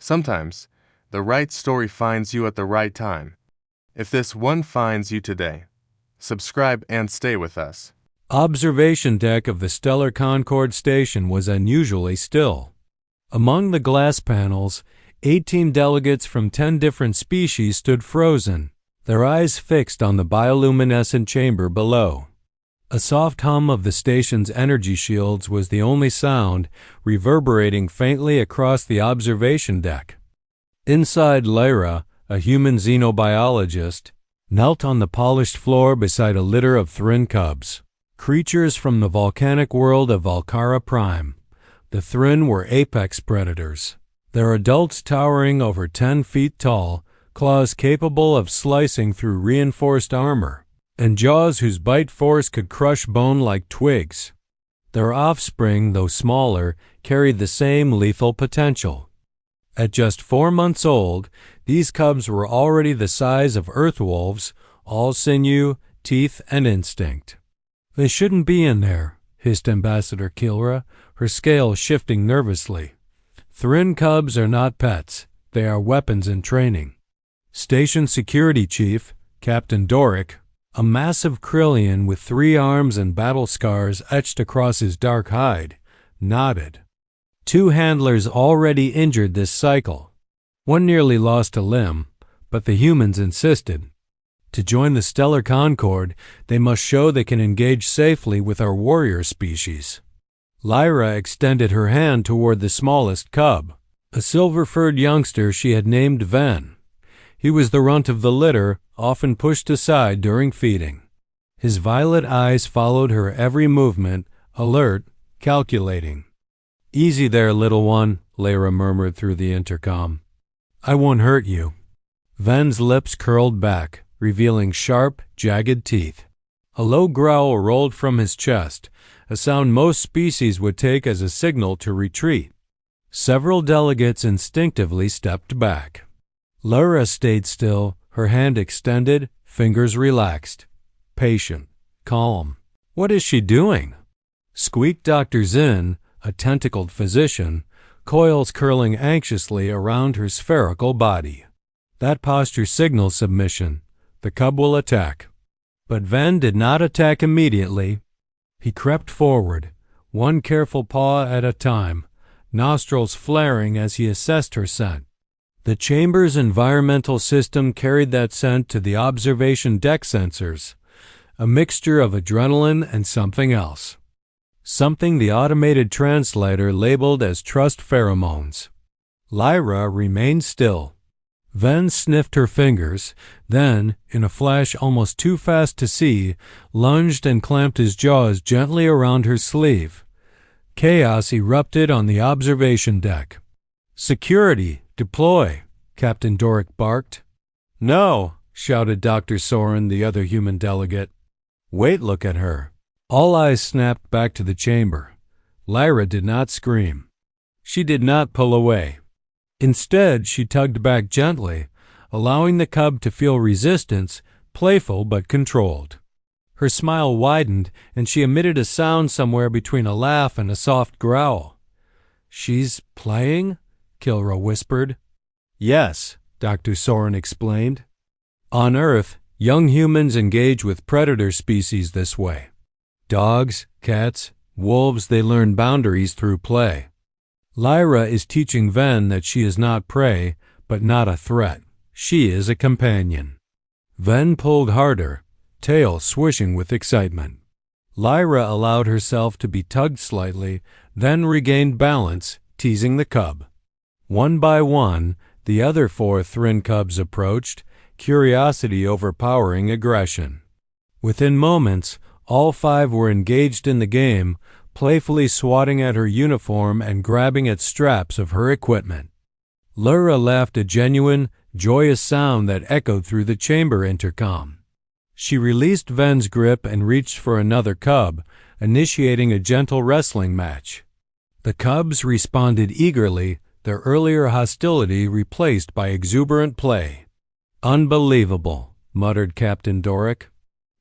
Sometimes, the right story finds you at the right time. If this one finds you today, subscribe and stay with us. Observation deck of the Stellar Concord station was unusually still. Among the glass panels, 18 delegates from 10 different species stood frozen, their eyes fixed on the bioluminescent chamber below. A soft hum of the station's energy shields was the only sound, reverberating faintly across the observation deck. Inside, Lyra, a human xenobiologist, knelt on the polished floor beside a litter of Thryn cubs, creatures from the volcanic world of Valkara Prime. The Thryn were apex predators, their adults towering over 10 feet tall, claws capable of slicing through reinforced armor, and jaws whose bite force could crush bone like twigs. Their offspring, though smaller, carried the same lethal potential. At just 4 months old, these cubs were already the size of earth wolves, all sinew, teeth, and instinct. "They shouldn't be in there," hissed Ambassador Kilra, her scales shifting nervously. "Thryn cubs are not pets. They are weapons in training." Station Security Chief, Captain Doric, a massive Krillian with 3 arms and battle scars etched across his dark hide, nodded. 2 handlers already injured this cycle. One nearly lost a limb, but the humans insisted. To join the Stellar Concord, they must show they can engage safely with our warrior species. Lyra extended her hand toward the smallest cub, a silver-furred youngster she had named Ven. He was the runt of the litter, often pushed aside during feeding. His violet eyes followed her every movement, alert, calculating. "Easy there, little one," Lyra murmured through the intercom. "I won't hurt you." Ven's lips curled back, revealing sharp, jagged teeth. A low growl rolled from his chest, a sound most species would take as a signal to retreat. Several delegates instinctively stepped back. Lyra stayed still, her hand extended, fingers relaxed. Patient, calm. "What is she doing?" squeaked Dr. Zinn, a tentacled physician, coils curling anxiously around her spherical body. "That posture signals submission. The cub will attack." But Ven did not attack immediately. He crept forward, one careful paw at a time, nostrils flaring as he assessed her scent. The chamber's environmental system carried that scent to the observation deck sensors, a mixture of adrenaline and something else. Something the automated translator labeled as trust pheromones. Lyra remained still. Ven sniffed her fingers, then, in a flash almost too fast to see, lunged and clamped his jaws gently around her sleeve. Chaos erupted on the observation deck. "Security, deploy," Captain Doric barked. "No," shouted Dr. Soren, the other human delegate. "Wait, look at her." All eyes snapped back to the chamber. Lyra did not scream. She did not pull away. Instead, she tugged back gently, allowing the cub to feel resistance, playful but controlled. Her smile widened, and she emitted a sound somewhere between a laugh and a soft growl. "She's playing?" Kilra whispered. "Yes," Dr. Soren explained. "On Earth, young humans engage with predator species this way. Dogs, cats, wolves, they learn boundaries through play. Lyra is teaching Ven that she is not prey, but not a threat. She is a companion." Ven pulled harder, tail swishing with excitement. Lyra allowed herself to be tugged slightly, then regained balance, teasing the cub. One by one, the other 4 Thryn cubs approached, curiosity overpowering aggression. Within moments, all 5 were engaged in the game, playfully swatting at her uniform and grabbing at straps of her equipment. Lyra laughed a genuine, joyous sound that echoed through the chamber intercom. She released Ven's grip and reached for another cub, initiating a gentle wrestling match. The cubs responded eagerly, their earlier hostility replaced by exuberant play. "Unbelievable," muttered Captain Doric.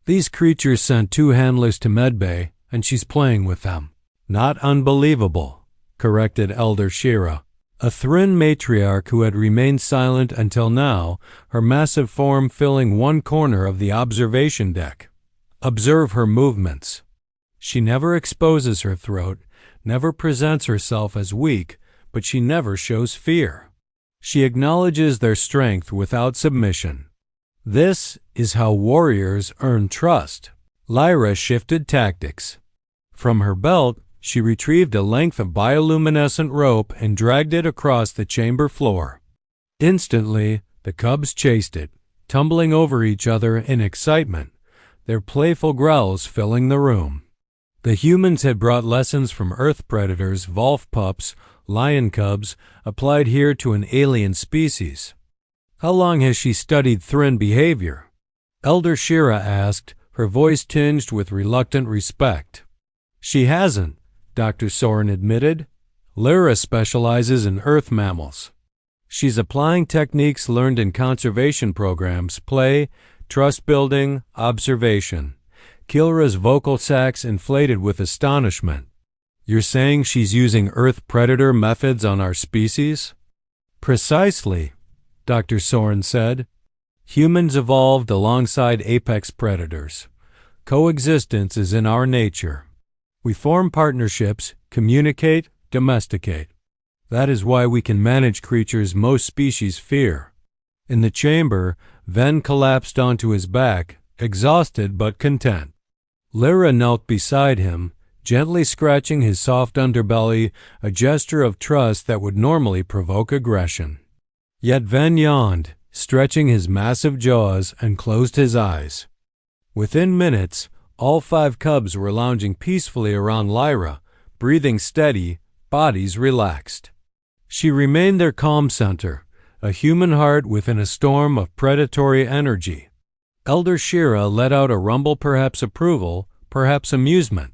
"These creatures sent 2 handlers to medbay, and she's playing with them." "Not unbelievable," corrected Elder Shira. A Thryn matriarch who had remained silent until now, her massive form filling one corner of the observation deck. Observe her movements. She never exposes her throat, never presents herself as weak, but she never shows fear. She acknowledges their strength without submission. This is how warriors earn trust. Lyra shifted tactics. From her belt, she retrieved a length of bioluminescent rope and dragged it across the chamber floor. Instantly, the cubs chased it, tumbling over each other in excitement, their playful growls filling the room. The humans had brought lessons from Earth predators, Volf pups, lion cubs, applied here to an alien species. How long has she studied Thryn behavior? Elder Shira asked, her voice tinged with reluctant respect. She hasn't, Dr. Soren admitted. Lyra specializes in Earth mammals. She's applying techniques learned in conservation programs, play, trust building, observation. Kilra's vocal sacs inflated with astonishment. You're saying she's using Earth predator methods on our species? Precisely, Dr. Soren said. Humans evolved alongside apex predators. Coexistence is in our nature. We form partnerships, communicate, domesticate. That is why we can manage creatures most species fear. In the chamber, Ven collapsed onto his back, exhausted but content. Lyra knelt beside him, gently scratching his soft underbelly, a gesture of trust that would normally provoke aggression. Yet Ven yawned, stretching his massive jaws, and closed his eyes. Within minutes, all 5 cubs were lounging peacefully around Lyra, breathing steady, bodies relaxed. She remained their calm center, a human heart within a storm of predatory energy. Elder Shira let out a rumble, perhaps approval, perhaps amusement.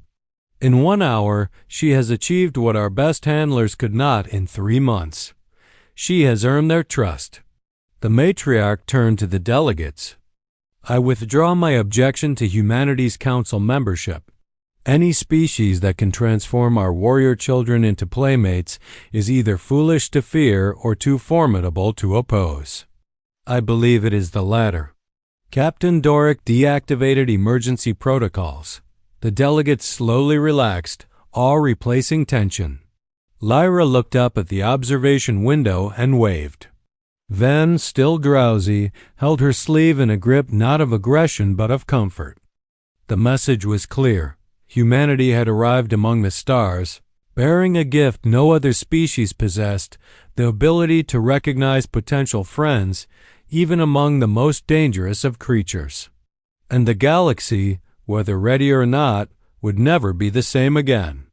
In 1 hour, she has achieved what our best handlers could not in 3 months. She has earned their trust. The matriarch turned to the delegates. I withdraw my objection to Humanity's Council membership. Any species that can transform our warrior children into playmates is either foolish to fear or too formidable to oppose. I believe it is the latter. Captain Doric deactivated emergency protocols. The delegates slowly relaxed, awe replacing tension. Lyra looked up at the observation window and waved. Ven, still drowsy, held her sleeve in a grip not of aggression but of comfort. The message was clear. Humanity had arrived among the stars, bearing a gift no other species possessed, the ability to recognize potential friends, even among the most dangerous of creatures. And the galaxy, whether ready or not, would never be the same again.